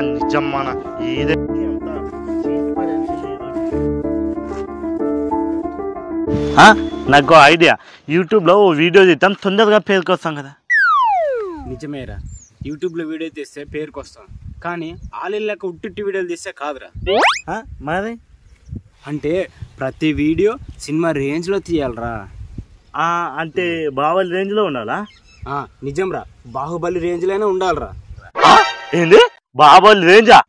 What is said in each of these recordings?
నిజం మన నాకు ఐడియా, యూట్యూబ్లో వీడియో తీద్దాం, తొందరగా పేరుకి వస్తాం కదా. నిజమేరా, యూట్యూబ్లో వీడియో తీస్తే పేరుకి వస్తాం, కానీ ఆలిళ్ళక ఉట్టి వీడియోలు తీస్తే కాదురా. మరి అంటే ప్రతి వీడియో సినిమా రేంజ్లో తీయాలరా. అంటే బాహుబలి రేంజ్లో ఉండాలా? నిజంరా, బాహుబలి రేంజ్లోనే ఉండాలరా. ఏంది బాహుబలి రేంజా?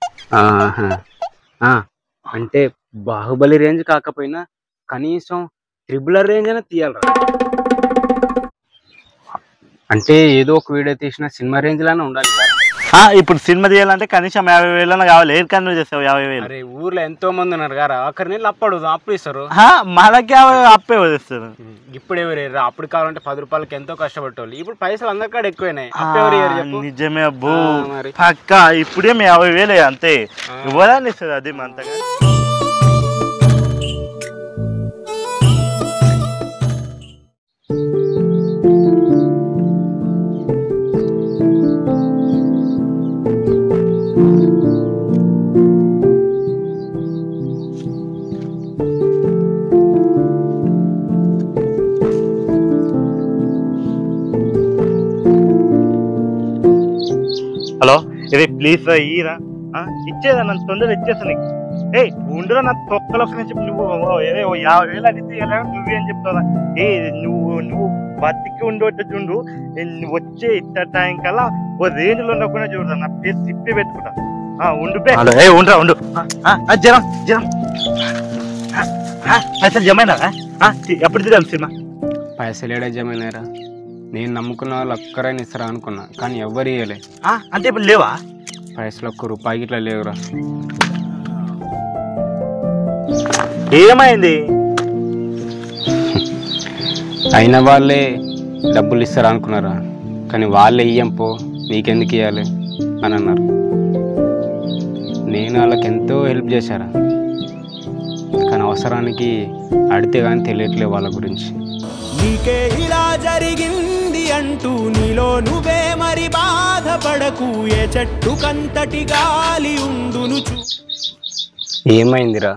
అంటే బాహుబలి రేంజ్ కాకపోయినా కనీసం ట్రిబులర్ రేంజ్ అయినా తీయాలరా. అంటే ఏదో ఒక వీడియో తీసిన సినిమా రేంజ్ లోనే ఉండాలి. ఇప్పుడు సినిమా తీయాలంటే కనీసం 50,000 కావాలి. ఏ కన్ను చేస్తావు 50,000? అరే ఊర్లో ఎంతో మంది ఉన్నారు కదా, ఒకరి నీళ్ళు అప్పు ఇస్తారు, మనకి అప్పే వదిస్తారు. ఇప్పుడు ఎవరు అప్పుడు కావాలంటే 10 రూపాయలకి ఎంతో కష్టపడేవాళ్ళు, ఇప్పుడు పైసలు అందరికాడ ఎక్కువైనాయి. నిజమే అబ్బో, పక్క ఇప్పుడేమి 50,000 అంతే. ఎవరని ఇస్తారు అది అంతగా? హలో, ఇది ప్లీజ్ ఈరా, ఇచ్చేదా? నన్ను తొందరగా ఇచ్చేస్తా నీకు. ఉండరా నా తొక్కలో నుంచి నువ్వు 50,000 అడిగితే నువ్వేం చెప్తావా? నువ్వు బతికి ఉండొట్టు నువ్వు వచ్చే ఇట్ట టైం కల్లా ఓ రేంజ్ లో ఉండకుండా చూడరా, నా పేరు తిప్పి పెట్టుకుంటా. ఉండరా ఉండు. జరం జరం పైసలు జమైనా? ఎప్పుడు తిరాలి సినిమా? పైసలు ఏడా జమైనారా? నేను నమ్ముకున్న వాళ్ళు ఒక్కరైనా ఇస్తారా అనుకున్నా, కానీ ఎవ్వరు ఇవ్వలే. అంటే ఇప్పుడు లేవా పైసలు? ₹1 ఇట్లా లేవురా. ఏమైంది? అయిన వాళ్ళే డబ్బులు ఇస్తారా అనుకున్నారా, కానీ వాళ్ళే ఇయ్యంపో నీకెందుకు ఇవ్వాలి అని అన్నారు. నేను వాళ్ళకి ఎంతో హెల్ప్ చేశారా, కానీ అవసరానికి అడితే కానీ తెలియట్లేదు వాళ్ళ గురించి. నీకే ఇలా జరిగింది అంటూ నీలో నువ్వే మరి బాధపడకు, ఏ చెట్టు కంతటి గాలి ఉండును. ఏమైందిరా?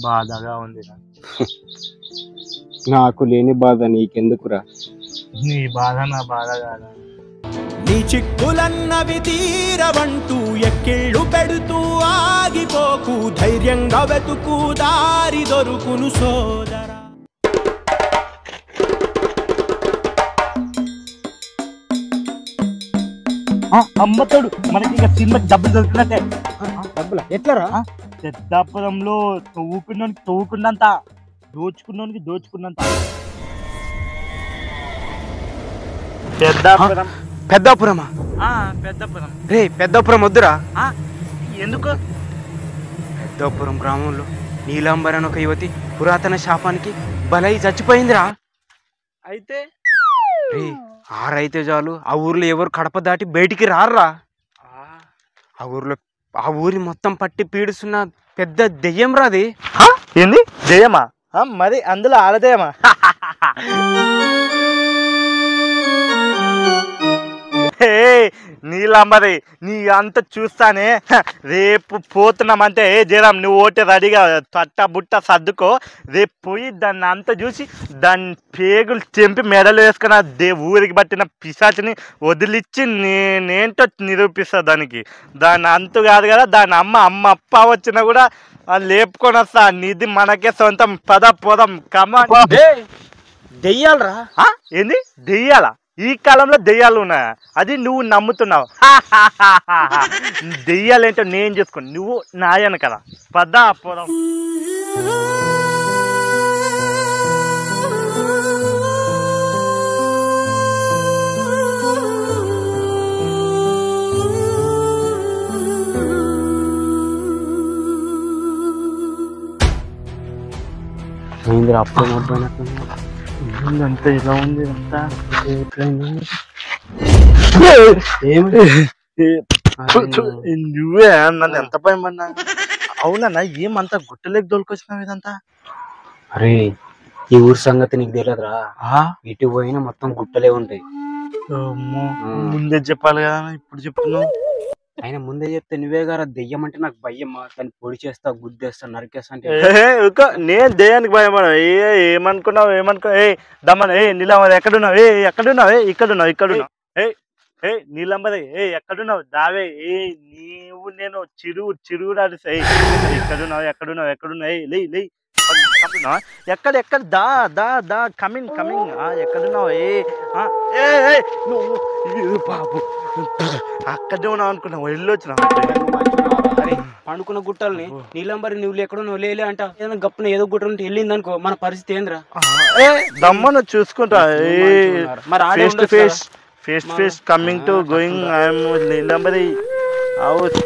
బాధగా ఉందిరా. నాకు లేని బాధ నీకెందుకురా? నీ బాధ నా బాధ కాదా? నీ చిక్కులన్నవి తీరవంటూ ఎక్కిళ్ళు పెడుతూ ఆగిపోకు, ధైర్యంగా వెతుకు దారి దొరుకును సోదరా. అమ్మతోడు మనకి ఇంకా సినిమాకి డబ్బులు దొరికినట్టే. డబ్బులా? ఎట్లరా? పెద్దాపురంలో తవ్వుకున్నంత, దోచుకున్నంత. పెద్దాపురం. పెద్దాపురమా? పెద్దాపురం. రే పెద్దాపురం వద్దురా. ఎందుకు? పెద్దాపురం గ్రామంలో నీలాంబర్ అని ఒక యువతి పురాతన శాపానికి బలై చచ్చిపోయిందిరా. అయితే ఆరైతే చాలు, ఆ ఊర్లో ఎవరు కడప దాటి బయటికి రారురా. ఆ ఊరి మొత్తం పట్టి పీడిస్తున్న పెద్ద దెయ్యం రాది. ఏంది దెయ్యమా? మరి అందులో ఆడదెయ్యమా? నీలాంబరి, నీ అంత చూస్తానే. రేపు పోతున్నామంటే జరం నువ్వు ఓటే రెడీగా తట్ట బుట్ట సర్దుకో. రేపు పోయి దాన్ని అంత చూసి దాని పేగులు తెంపి మెడలు వేసుకున్న ఊరికి పట్టిన పిశాచిని వదిలిచ్చి నేనేంటో నిరూపిస్తా దానికి. దాని అంతు కాదు కదా, దాని అమ్మ అప్ప వచ్చినా కూడా లేపుకొని వస్తా. నిధి మనకే సొంతం. పద పోదాం. కమాన్. దెయ్యాలరా? ఏంది దెయ్యాలా? ఈ కాలంలో దెయ్యాలు ఉన్నాయా? అది నువ్వు నమ్ముతున్నావు. దెయ్యాలేంటో నేను చేసుకోను, నువ్వు నాయన కదా. పద పోదాం. అంతా ఇలా ఉంది అంతా. నువ్వే నన్ను ఎంత భయమన్నా? అవునన్నా, ఏమంతా గుట్టలేక దొరికొచ్చినావు ఇదంతా? అరే ఈ ఊరు సంగతి నీకు తెలియదురా. ఇటు పోయినా మొత్తం గుట్టలే ఉంటాయి. ముందే చెప్పాలి కదా, ఇప్పుడు చెప్తున్నావు. ఆయన ముందే చెప్తే నువ్వే గారా దెయ్యం అంటే నాకు భయమ్మా, దాన్ని పొడి చేస్తా, గుద్దేస్తా, నరికేస్తా అంటే. నేను దెయ్యానికి భయపడ. ఏమనుకున్నావు? దమ్మన నీలమ్మది ఎక్కడున్నావు? ఎక్కడున్నావు? ఇక్కడున్నావు. నీలమ్మది ఎక్కడున్నావు? దావే నీవు నేను చిరుగు నడుస్తా. ఎక్కడున్నావు? లే ఎక్కడ దా కమింగ్ ఎక్కడున్నావు? నువ్వు బాబు అక్కడే ఉన్నావు అనుకున్నావు, వెళ్ళొచ్చినావు. అరే పండుకున్న గుట్టల్ని నీలంబరి నువ్వు ఎక్కడున్నావు లేలే అంట, ఏదైనా గప్పున ఏదో గుట్ట ఉంటే వెళ్ళింది అనుకో, మన పరిస్థితి ఏంద్రా? దమ్మను చూసుకుంటా. Face coming to going I'm Neelambari out.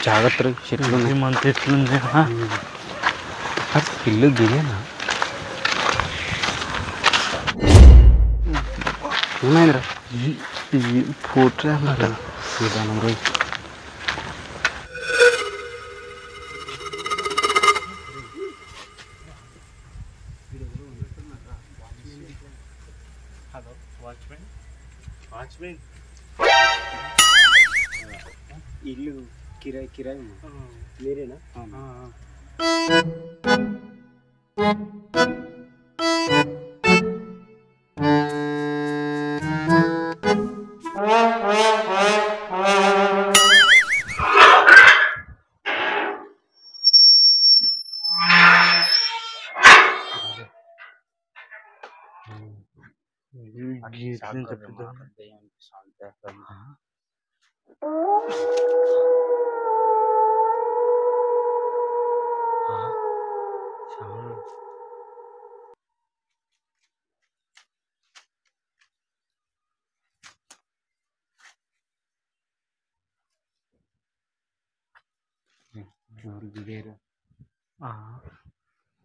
జాగ్రత్త, చెట్లు మంత్ ఎట్లుంది ఇల్లు దిగేనా? ఏమైందిరా? పోట్రే అన్నమాట. శ్రీదానం రోజు ఇల్లు కిరాయి మీరేనా?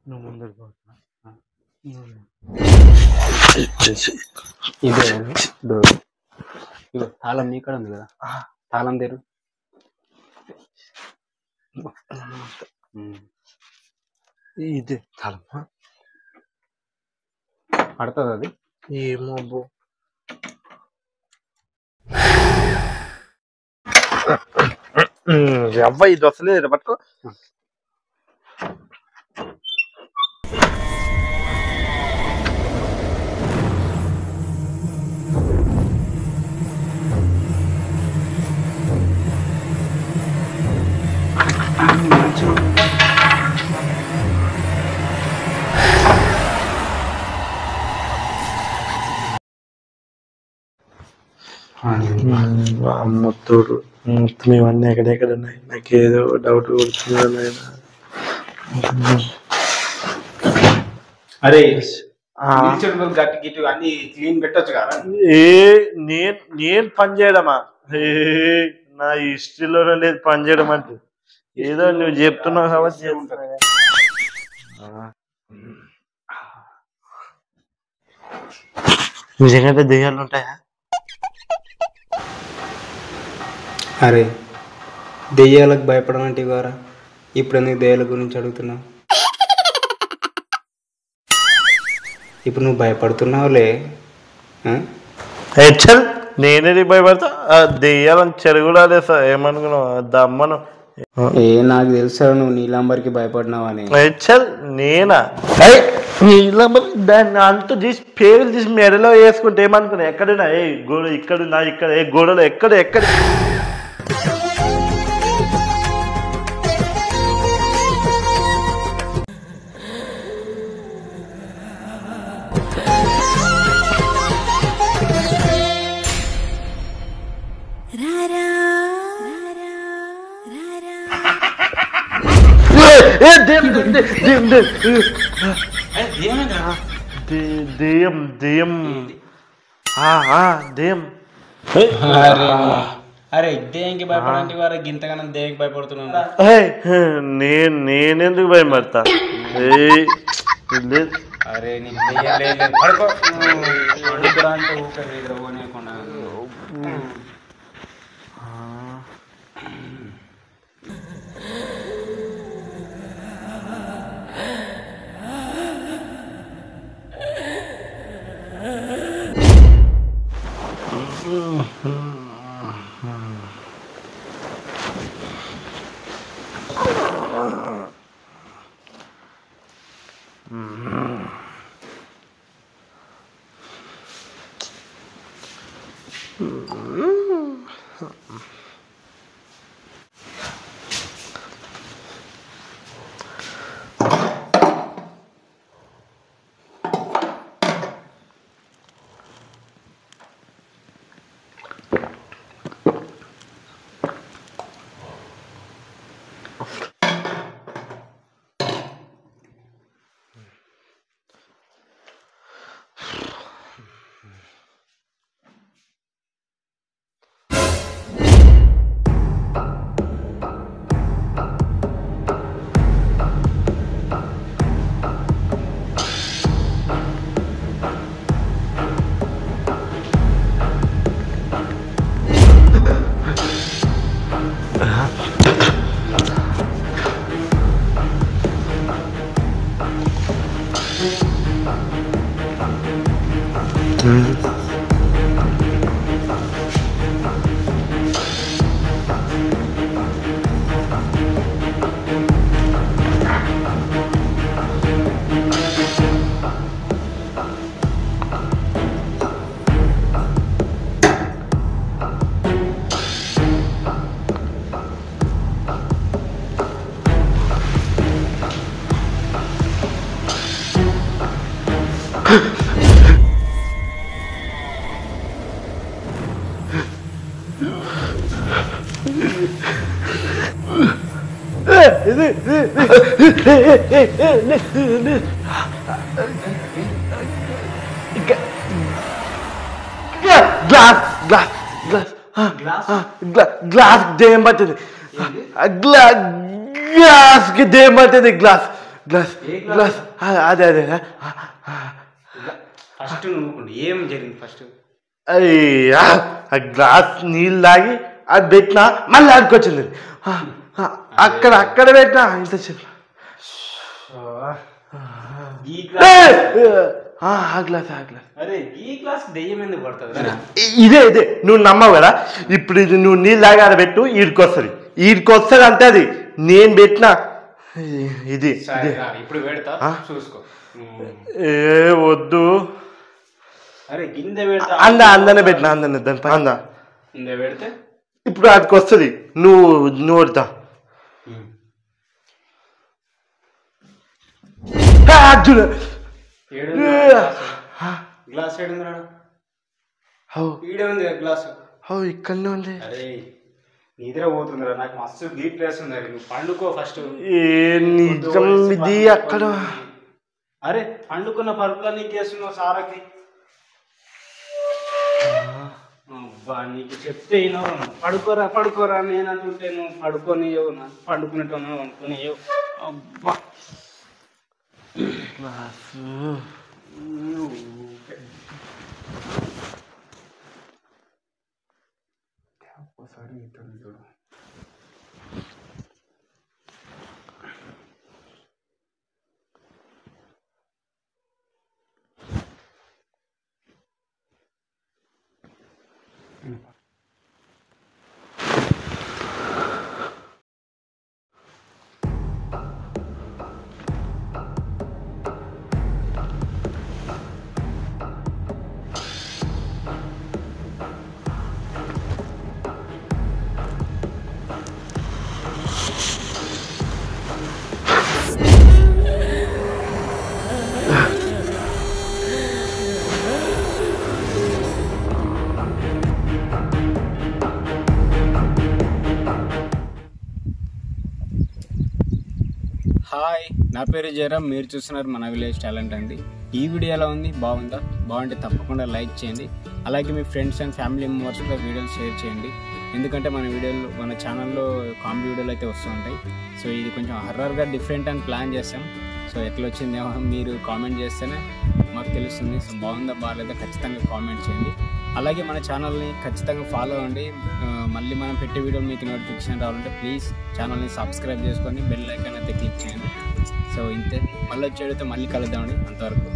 నువ్వు ముందర పోతున్నా. ఇదే డోర్. ఇగో తాళం నీక్కడ ఉంది కదా, తాళం తెరు. ఇదే తాళం పడుతుంది అది. ఏమో అబ్బాయి ఇది వస్తలేదు, పట్టుకో. మొత్తోడు మొత్తం ఇవన్నీ ఎక్కడెక్కడ ఉన్నాయి, నాకు ఏదో డౌట్ కొడుతుంది. అరే గట్టి గిట్టు అన్ని క్లీన్ పెట్టొచ్చు కదా. నేను పని చేయడమా? నా హిస్టరీలోనే లేదు పని చేయడం అంటే. ఏదో నువ్వు చెప్తున్నావు కాబట్టి నిజంగా దెయ్యాలు ఉంటాయా? అరే దెయ్యాలకు భయపడమంటే వారా, ఇప్పుడు ఎందుకు దెయ్యాల గురించి అడుగుతున్నావు? ఇప్పుడు నువ్వు భయపడుతున్నావులే. హెచ్చల్ నేనే భయపడతా. దెయ్యాలని చెరుగులా లేసా ఏమనుకున్నావు? దమ్మను నాకు తెలుసా నువ్వు నీలాంబరికి భయపడినావని. హెచ్చల్ నేనా? నీలంబరి దాన్ని అంత తీసి పేర్లు తీసి మెడలో వేసుకుంటే ఏమనుకున్నా? ఎక్కడున్నా? గోడ ఇక్కడున్నా, ఇక్కడ గోడలో ఎక్కడ దెయ్యం దెయ్యం దెయ్యం. అరే దేనికి భయపడండి వారు గింతగానం దేనికి భయపడుతున్నాను. నేనెందుకు భయపడతా? అరే నీకు దెయ్యం లేదు పడుకో పడుకోరా అంటే ఊకే నిద్రపోనీయకుండా. గ్లాస్ దెయ్యం పట్టింది. గ్లాస్ కి దెయ్యం పట్టింది. గ్లాస్ గ్లాస్ గ్లాస్ అదే అదే. ఫస్ట్ నువ్వు ఏం జరిగింది ఫస్ట్? అయ్యా ఆ గ్లాస్ నీళ్ళు తాగి అది పెట్టినా మళ్ళీ ఆడుకొచ్చింది. అక్కడ పెట్టినా ఇంత చెప్పు. ఇదే ఇదే నువ్వు నమ్మవు కదా. ఇప్పుడు ఇది నువ్వు నీళ్ళు తాగి ఆడ పెట్టు ఈడికొస్తుంది. ఈడికొస్తుంది అంటే అది నేను పెట్టినా ఇది. ఇప్పుడు పెడతా చూసుకో. ఏ వద్దు. అరే గిందె అందనే పెట్టినా అందనే దాని పైన పెడితే ఇప్పుడు వాటికి వస్తుంది. నువ్వు నోడతా గ్లాస్ గ్లాస్ ఇక్కడనే ఉంది. అరే నిద్ర పోతుందిరా, నాకు మస్తు డీప్ ప్లేస్ ఉంది. నువ్వు పండుకో ఫస్ట్. నిజం ఇది అక్కడ. అరే పండుకున్న పరుపులా నీకు చేస్తున్నావు సారకి. అబ్బా నీకు చెప్తే పడుకోరా పడుకోరా నేను అంటుంటే నువ్వు పడుకోనియవు, పండుకునేట్టు అనుకునేయవు. అబ్బా ఒకసారి చూడు. హాయ్, నా పేరు జయరామ్. మీరు చూస్తున్నారు మన విలేజ్ టాలెంట్ అండి. ఈ వీడియో ఎలా ఉంది? బాగుందా? బాగుంటే తప్పకుండా లైక్ చేయండి. అలాగే మీ ఫ్రెండ్స్ అండ్ ఫ్యామిలీ మెంబర్స్లో వీడియోలు షేర్ చేయండి. ఎందుకంటే మన ఛానల్లో కామెడీ వీడియోలు అయితే వస్తూ ఉంటాయి. సో ఇది కొంచెం హర్రర్గా డిఫరెంట్ అని ప్లాన్ చేస్తాం. సో ఎట్లా వచ్చిందేమో మీరు కామెంట్ చేస్తేనే మాకు తెలుస్తుంది. సో బాగుందా బాగాలేదా ఖచ్చితంగా కామెంట్ చేయండి. అలాగే మన ఛానల్ని ఖచ్చితంగా ఫాలో అవ్వండి. మళ్ళీ మనం పెట్టే వీడియోలు మీకు నోటిఫికేషన్ రావాలంటే ప్లీజ్ ఛానల్ని సబ్స్క్రైబ్ చేసుకొని బెల్ ఐకాన్ అయితే క్లిక్ చేయండి. సో ఇంతే, మళ్ళీ వచ్చేటితో మళ్ళీ కలుద్దామండి. అంతవరకు